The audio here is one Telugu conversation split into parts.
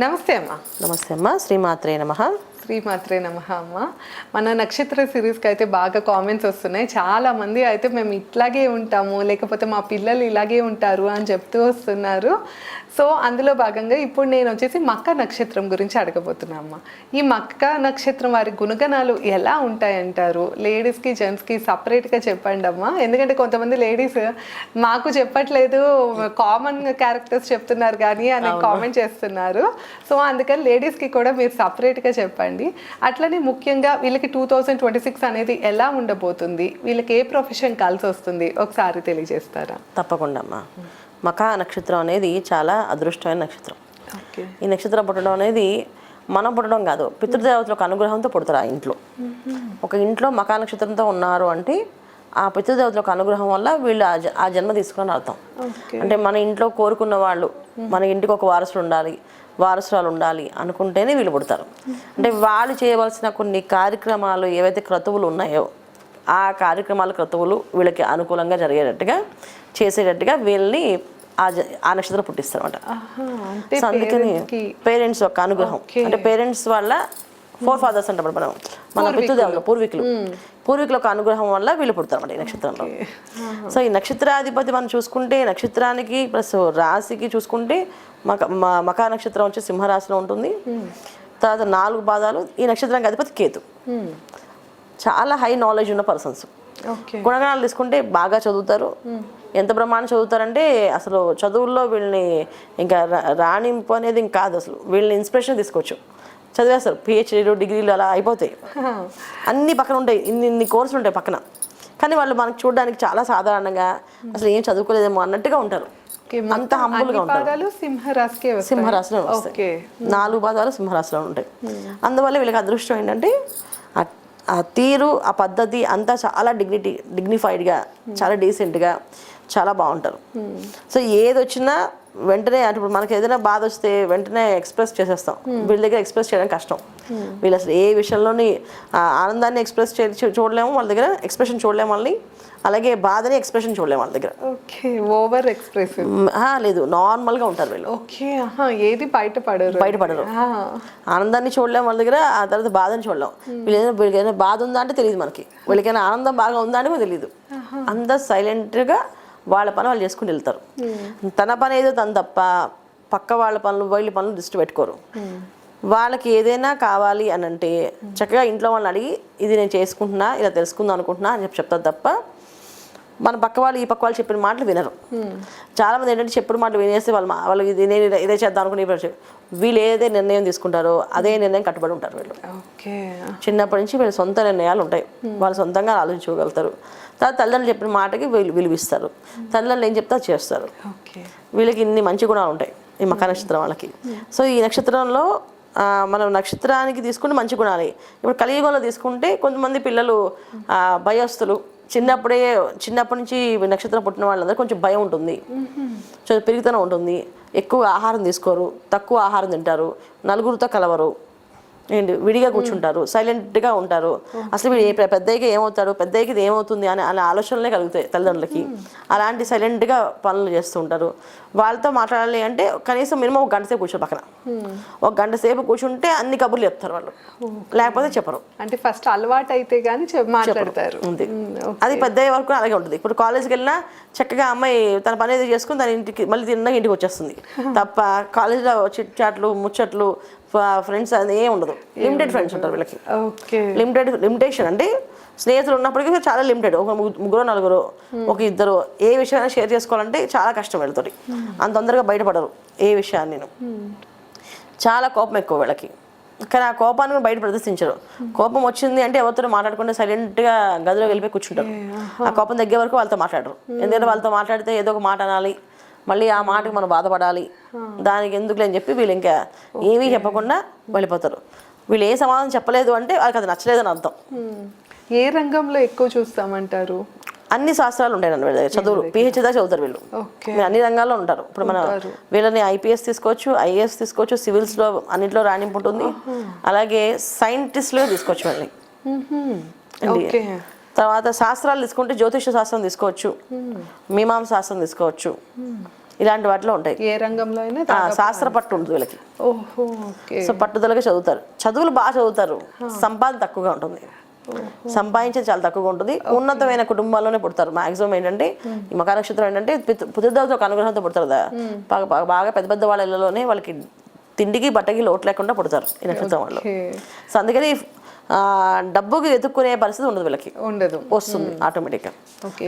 నమస్తే అమ్మ. నమస్తే అమ్మ. శ్రీమాత్రే నమః. శ్రీమాత్రే నమః అమ్మ. మన నక్షత్ర సిరీస్కి అయితే బాగా కామెంట్స్ వస్తున్నాయి. చాలామంది అయితే మేము ఇట్లాగే ఉంటాము, లేకపోతే మా పిల్లలు ఇలాగే ఉంటారు అని చెప్తూ వస్తున్నారు. సో అందులో భాగంగా ఇప్పుడు నేను వచ్చేసి మక్క నక్షత్రం గురించి అడగబోతున్నా అమ్మ. ఈ మక్క నక్షత్రం వారి గుణగణాలు ఎలా ఉంటాయంటారు? లేడీస్కి జెంట్స్కి సపరేట్గా చెప్పండి అమ్మ. ఎందుకంటే కొంతమంది లేడీస్ మాకు చెప్పట్లేదు, కామన్ క్యారెక్టర్స్ చెప్తున్నారు కానీ అని కామెంట్ చేస్తున్నారు. సో అందుకని లేడీస్కి కూడా మీరు సపరేట్గా చెప్పండి. అట్లనే ముఖ్యంగా వీళ్ళకి 2026 అనేది ఎలా ఉండబోతుంది, వీళ్ళకి ఏ ప్రొఫెషన్ కలిసి వస్తుంది ఒకసారి తెలియజేస్తారా? తప్పకుండా అమ్మా. మకా నక్షత్రం అనేది చాలా అదృష్టమైన నక్షత్రం. ఈ నక్షత్రం పుట్టడం అనేది మనం పుట్టడం కాదు, పితృదేవతలకు అనుగ్రహంతో పుడతారు ఆ ఇంట్లో. ఒక ఇంట్లో మకా నక్షత్రంతో ఉన్నారు అంటే ఆ పితృదేవతలకు అనుగ్రహం వల్ల వీళ్ళు ఆ జన్మ తీసుకుని అర్థం. అంటే మన ఇంట్లో కోరుకున్న వాళ్ళు, మన ఇంటికి ఒక వారసుడు ఉండాలి, వారసురాలు ఉండాలి అనుకుంటేనే వీళ్ళు పుడతారు. అంటే వాళ్ళు చేయవలసిన కొన్ని కార్యక్రమాలు ఏవైతే క్రతువులు ఉన్నాయో ఆ కార్యక్రమాల క్రతువులు వీళ్ళకి అనుకూలంగా జరిగేటట్టుగా చేసేటట్టుగా వీళ్ళని ఆ నక్షత్రం పుట్టిస్తారు అన్నమాట. సో అందుకని పేరెంట్స్ యొక్క అనుగ్రహం, అంటే పేరెంట్స్ వాళ్ళ ఫోర్ ఫాదర్స్ అంటారు మన పితృదేవులు, పూర్వీకుల యొక్క అనుగ్రహం వల్ల వీళ్ళు పుడతారు అన్నమాట ఈ నక్షత్రంలో. సో ఈ నక్షత్రాధిపతి మనం చూసుకుంటే నక్షత్రానికి ప్లస్ రాశికి చూసుకుంటే మకా నక్షత్రం వచ్చి సింహరాశిలో ఉంటుంది. తర్వాత 4 పాదాలు. ఈ నక్షత్రానికి అధిపతి కేతు. చాలా హై నాలెడ్జ్ ఉన్న పర్సన్స్. గుణగణాలు తీసుకుంటే బాగా చదువుతారు. ఎంత బ్రహ్మాండం చదువుతారంటే అసలు చదువుల్లో వీళ్ళని ఇంకా రాణింపు అనేది ఇంకా కాదు, అసలు వీళ్ళని ఇన్స్పిరేషన్ తీసుకోవచ్చు. చదివేస్తారు, పిహెచ్డీలు డిగ్రీలు అలా అయిపోతాయి. అన్నీ పక్కన ఉంటాయి, ఇన్ని కోర్సులు ఉంటాయి పక్కన. కానీ వాళ్ళు మనకు చూడడానికి చాలా సాధారణంగా అసలు ఏం చదువుకోలేదేమో అన్నట్టుగా ఉంటారు. అంత హంబుల్గా ఉంటారు. సింహరాశిలో వస్తాయి. 4 పాదాలు సింహరాశిలో ఉంటాయి. అందువల్ల వీళ్ళకి అదృష్టం ఏంటంటే ఆ తీరు, ఆ పద్ధతి అంతా చాలా డిగ్నిఫైడ్గా, చాలా డీసెంట్గా, చాలా బాగుంటారు. సో ఏది వచ్చినా వెంటనే, అంటే ఇప్పుడు మనకి ఏదైనా బాధ వస్తే వెంటనే ఎక్స్ప్రెస్ చేసేస్తాం. వీళ్ళ దగ్గర ఎక్స్ప్రెస్ చేయడం కష్టం. వీళ్ళు అసలు ఏ విషయంలోని ఆనందాన్ని ఎక్స్ప్రెస్ చూడలేము వాళ్ళ దగ్గర, ఎక్స్ప్రెషన్ చూడలేము వాళ్ళని. అలాగే బాధని ఎక్స్ప్రెషన్ చూడలేము వాళ్ళ దగ్గర. ఓవర్ ఎక్స్ప్రెసివ్ లేదు, నార్మల్గా ఉంటారు వీళ్ళు. ఏది బయటపడరు. ఆనందాన్ని చూడలేము వాళ్ళ దగ్గర, ఆ తర్వాత బాధని చూడలేము. వీళ్ళకైనా బాధ ఉందా అంటే తెలియదు మనకి, వీళ్ళకైనా ఆనందం బాగా ఉందా అంటే తెలియదు. అంతా సైలెంట్గా వాళ్ళ పని వాళ్ళు చేసుకుని వెళ్తారు. తన పని ఏదో తను తప్ప పక్క వాళ్ళ పనులు, వీళ్ళ పనులు దృష్టి పెట్టుకోరు. వాళ్ళకి ఏదైనా కావాలి అని అంటే చక్కగా ఇంట్లో వాళ్ళని అడిగి ఇది నేను చేసుకుంటున్నా, ఇలా తెలుసుకుందాం అనుకుంటున్నా అని చెప్తారు తప్ప మన పక్క వాళ్ళు ఈ పక్క వాళ్ళు చెప్పిన మాటలు వినరు. చాలామంది ఏంటంటే చెప్పిన మాటలు వినేసి వాళ్ళు ఇది నేను ఇదే చేద్దాం అనుకుని వీళ్ళు ఏదే నిర్ణయం తీసుకుంటారో అదే నిర్ణయం కట్టుబడి ఉంటారు. వీళ్ళు చిన్నప్పటి నుంచి వీళ్ళు సొంత నిర్ణయాలు ఉంటాయి, వాళ్ళు సొంతంగా ఆలోచించుకోగలుగుతారు. తర్వాత తల్లిదండ్రులు చెప్పిన మాటకి విలువిస్తారు, తల్లిదండ్రులు ఏం చెప్తే చేస్తారు. వీళ్ళకి ఇన్ని మంచి గుణాలు ఉంటాయి ఈ మకా నక్షత్రం వాళ్ళకి. సో ఈ నక్షత్రంలో మనం నక్షత్రానికి తీసుకుంటే మంచి గుణాలే. ఇప్పుడు కలియుగంలో తీసుకుంటే కొంతమంది పిల్లలు భయస్తులు, చిన్నప్పటి నుంచి నక్షత్రం పుట్టిన వాళ్ళందరూ కొంచెం భయం ఉంటుంది, పెరుగుతూనే ఉంటుంది. ఎక్కువ ఆహారం తీసుకోరు, తక్కువ ఆహారం తింటారు, నలుగురితో కలవరు, ఏంటి విడిగా కూర్చుంటారు, సైలెంట్గా ఉంటారు. అసలు వీడు పెద్దయ్యకి ఏమవుతాడు, పెద్దయ్యకి ఇది ఏమవుతుంది అనే ఆలోచనలే కలుగుతాయి తల్లిదండ్రులకి. అలాంటి సైలెంట్గా పనులు చేస్తూ ఉంటారు. వాళ్ళతో మాట్లాడాలి అంటే కనీసం మినిమం 1 గంట సేపు కూర్చో పక్కన. 1 గంట సేపు కూర్చుంటే అన్ని కబుర్లు చెప్తారు వాళ్ళు, లేకపోతే చెప్పరు. అంటే ఫస్ట్ అలవాటు అయితే కానీ మాట్లాడతారు. అది పెద్దయ్యే వరకు అలాగే ఉంటుంది. ఇప్పుడు కాలేజ్కి వెళ్ళినా చక్కగా అమ్మాయి తన పని ఏదో చేసుకుని తన ఇంటికి మళ్ళీ తిన్నాక ఇంటికి వచ్చేస్తుంది తప్ప కాలేజ్లో చిట్ చాట్లు, ముచ్చట్లు, ఫ్రెండ్స్ అది ఏం ఉండదు. లిమిటెడ్ ఫ్రెండ్స్ ఉంటారు వీళ్ళకి. లిమిటేషన్ అంటే స్నేహితులు ఉన్నప్పటికీ చాలా లిమిటెడ్. ఒక 3-4, ఒక 2 ఏ విషయాన్ని షేర్ చేసుకోవాలంటే చాలా కష్టం వెళ్తుంది. అంత తొందరగా బయటపడరు ఏ విషయాన్ని. చాలా కోపం ఎక్కువ వీళ్ళకి, కానీ ఆ కోపాన్ని బయట ప్రదర్శించరు. కోపం వచ్చింది అంటే ఎవరితో మాట్లాడకుండా సైలెంట్గా గదిలో వెళ్ళిపోయి కూర్చుంటారు. ఆ కోపం తగ్గే వరకు వాళ్ళతో మాట్లాడరు. ఎందుకంటే వాళ్ళతో మాట్లాడితే ఏదో ఒక మాట అనాలి, మళ్ళీ ఆ మాటకి మనం బాధపడాలి, దానికి ఎందుకులే అని చెప్పి వీళ్ళు ఇంకా ఏమీ చెప్పకుండా వెళ్ళిపోతారు. వీళ్ళు ఏ సమాధానం చెప్పలేదు అంటే వాళ్ళకి అది నచ్చలేదని అర్థం. ఏ రంగంలో ఎక్కువ చూస్తామంటారు? అన్ని శాస్త్రాలు ఉంటాయి నన్ను వీళ్ళ చదువులు, పిహెచ్డీ దాకా చదువుతారు వీళ్ళు. అన్ని రంగాల్లో ఉంటారు. ఇప్పుడు మన వీళ్ళని ఐపీఎస్ తీసుకోవచ్చు, ఐఏఎస్ తీసుకోవచ్చు, సివిల్స్లో అన్నింటిలో రాణింపు ఉంటుంది. అలాగే సైంటిస్ట్లో తీసుకోవచ్చు వాళ్ళని. తర్వాత శాస్త్రాలు తీసుకుంటే జ్యోతిష శాస్త్రం తీసుకోవచ్చు, మీమాంస శాస్త్రం తీసుకోవచ్చు, ఇలాంటి వాటిలో ఉంటాయి. ఏ రంగంలో అయినా శాస్త్ర పట్టు ఉంటుంది వీళ్ళకి. ఓహో, ఓకే. సో పట్టుదలగా చదువుతారు, చదువులు బాగా చదువుతారు, సంపాదన తక్కువగా ఉంటుంది, సంపాదించేది చాలా తక్కువగా ఉంటుంది. ఉన్నతమైన కుటుంబాల్లోనే పుడతారు. మాక్సిమం ఏంటంటే ఈ మకర నక్షత్రం ఏంటంటే పితృదేవత ఒక అనుగ్రహంతో పుడతారు కదా, బాగా పెద్ద పెద్ద వాళ్ళ ఇళ్ళలోనే వాళ్ళకి తిండికి బట్టకి లోటు లేకుండా పుడతారు ఈ నక్షత్రం వాళ్ళు. సో అందుకని డబ్బుకి వెతుక్కునే పరిస్థితి ఉండదు వీళ్ళకి, ఉండదు, వస్తుంది ఆటోమేటిక్గా.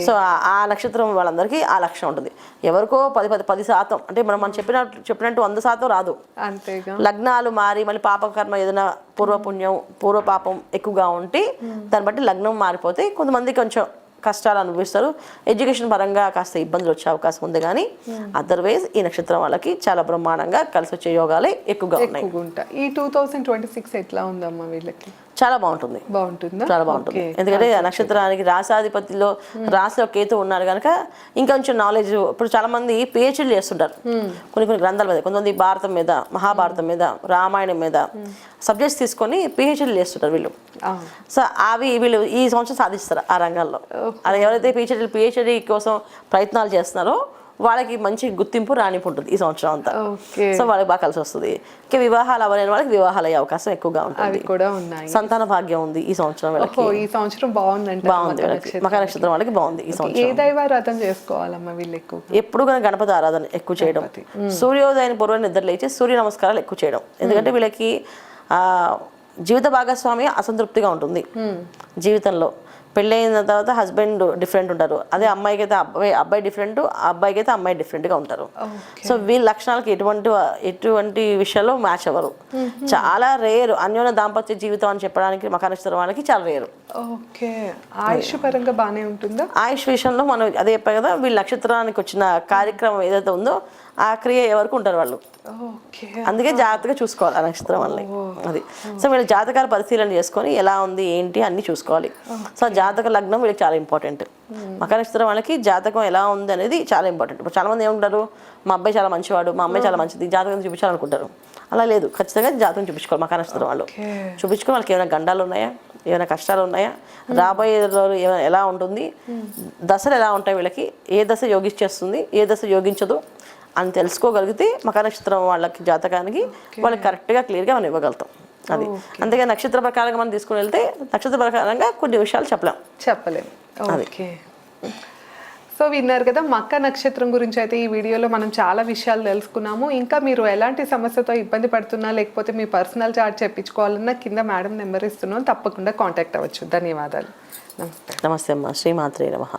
సో ఆ నక్షత్రం వాళ్ళందరికీ ఆ లక్షణం ఉంటుంది. ఎవరికో 10% అంటే మనం చెప్పినట్టు 100% రాదు. అంతేగా. లగ్నాలు మారి మళ్ళీ పాపకర్మ ఏదైనా పూర్వపుణ్యం పూర్వపాపం ఎక్కువగా ఉంటే దాన్ని బట్టి లగ్నం మారిపోతే కొంతమంది కొంచెం కష్టాలు అనుభవిస్తారు, ఎడ్యుకేషన్ పరంగా కాస్త ఇబ్బందులు వచ్చే అవకాశం ఉంది. కానీ అదర్వైజ్ ఈ నక్షత్రం వాళ్ళకి చాలా బ్రహ్మాండంగా కలిసి వచ్చే యోగాలే ఎక్కువగా ఉన్నాయి. ఈ 2026 ఎట్లా ఉందమ్మా వీళ్ళకి? చాలా బాగుంటుంది. బాగుంటుందా? చాలా బాగుంటుంది. ఎందుకంటే నక్షత్రానికి రాసాధిపతిలో రాశిలో కేతు ఉన్నారు కనుక ఇంకొంచెం నాలెడ్జ్. ఇప్పుడు చాలా మంది పిహెచ్డీలు చేస్తుంటారు కొన్ని గ్రంథాల మీద, కొంతమంది భారతం మీద, మహాభారతం మీద, రామాయణం మీద సబ్జెక్ట్స్ తీసుకొని పిహెచ్డీలు చేస్తుంటారు వీళ్ళు. సో వీళ్ళు ఈ సంవత్సరం సాధిస్తారు ఆ రంగాల్లో. అది ఎవరైతే పిహెచ్డీ కోసం ప్రయత్నాలు చేస్తున్నారో వాళ్ళకి మంచి గుర్తింపు రాణింపు ఉంటుంది ఈ సంవత్సరం అంతా. సో వాళ్ళకి బాగా కలిసి వస్తుంది. ఇంకా వివాహాలు అవ్వలేని వాళ్ళకి వివాహాలు అయ్యే అవకాశం ఎక్కువగా ఉంటుంది. సంతాన భాగ్యం ఉంది ఈ సంవత్సరం వాళ్ళకి. ఈ సంవత్సరం బాగుంది. మకర నక్షత్రం వాళ్ళకి బాగుంది ఈ సంవత్సరం. ఏ దైవారాధన చేసుకోవాలమ్మా వీళ్ళు? ఎప్పుడు కానీ గణపతి ఆరాధన ఎక్కువ చేయడం, సూర్యోదయం పూర్వం నిద్ర లేచి సూర్య నమస్కారాలు ఎక్కువ చేయడం. ఎందుకంటే వీళ్ళకి జీవిత భాగస్వామి అసంతృప్తిగా ఉంటుంది జీవితంలో. పెళ్ళైన తర్వాత హస్బెండ్ డిఫరెంట్ ఉంటారు, అదే అమ్మాయికి అయితే అబ్బాయి డిఫరెంట్, అబ్బాయికి అయితే అమ్మాయి డిఫరెంట్గా ఉంటారు. సో వీళ్ళ లక్షణాలకి ఎటువంటి విషయాల్లో మ్యాచ్ అవ్వరు. చాలా రేరు అన్యోన్య దాంపత్య జీవితం అని చెప్పడానికి మకర నక్షత్రం వాళ్ళకి చాలా రేరు. ఆయుష్ పరంగా బాగానే ఉంటుందా? ఆయుష్ విషయంలో మనం అదే చెప్పాం కదా, వీళ్ళ నక్షత్రానికి వచ్చిన కార్యక్రమం ఏదైతే ఉందో ఆ క్రియ ఎవరికి ఉంటారు వాళ్ళు. అందుకే జాగ్రత్తగా చూసుకోవాలి ఆ నక్షత్రం వాళ్ళని. అది సో వీళ్ళు జాతకాలు పరిశీలన చేసుకొని ఎలా ఉంది ఏంటి అన్ని చూసుకోవాలి. సో జాతక లగ్నం వీళ్ళకి చాలా ఇంపార్టెంట్. మకర నక్షత్రం వాళ్ళకి జాతకం ఎలా ఉంది అనేది చాలా ఇంపార్టెంట్. ఇప్పుడు చాలా మంది ఏమంటారు, మా అబ్బాయి చాలా మంచివాడు, మా అమ్మాయి చాలా మంచిది, జాతకం చూపించాలనుకుంటారు. అలా లేదు, ఖచ్చితంగా జాతకం చూపించుకోవాలి మకర నక్షత్రం వాళ్ళు. చూపించుకొని వాళ్ళకి ఏమైనా గండాలు ఉన్నాయా, ఏమైనా కష్టాలు ఉన్నాయా, రాబోయే రోజులు ఏమైనా ఎలా ఉంటుంది, దశలు ఎలా ఉంటాయి వీళ్ళకి, ఏ దశ యోగించేస్తుంది, ఏ దశ యోగించదు అని తెలుసుకోగలిగితే మకర నక్షత్రం వాళ్ళకి జాతకానికి వాళ్ళకి కరెక్ట్గా క్లియర్గా మనం ఇవ్వగలుగుతాం. అది అంతేగా నక్షత్ర ప్రకారంగా మనం తీసుకుని వెళ్తే నక్షత్ర ప్రకారంగా కొన్ని విషయాలు చెప్పలేము. ఓకే. సో విన్నారు కదా, మకర నక్షత్రం గురించి అయితే ఈ వీడియోలో మనం చాలా విషయాలు తెలుసుకున్నాము. ఇంకా మీరు ఎలాంటి సమస్యతో ఇబ్బంది పడుతున్నా, లేకపోతే మీ పర్సనల్ చార్ట్ చెప్పించుకోవాలన్నా కింద మేడం నెంబర్ ఇస్తున్నాం, తప్పకుండా కాంటాక్ట్ అవ్వచ్చు. ధన్యవాదాలు. నమస్తే అమ్మా. శ్రీమాత్రే నమః.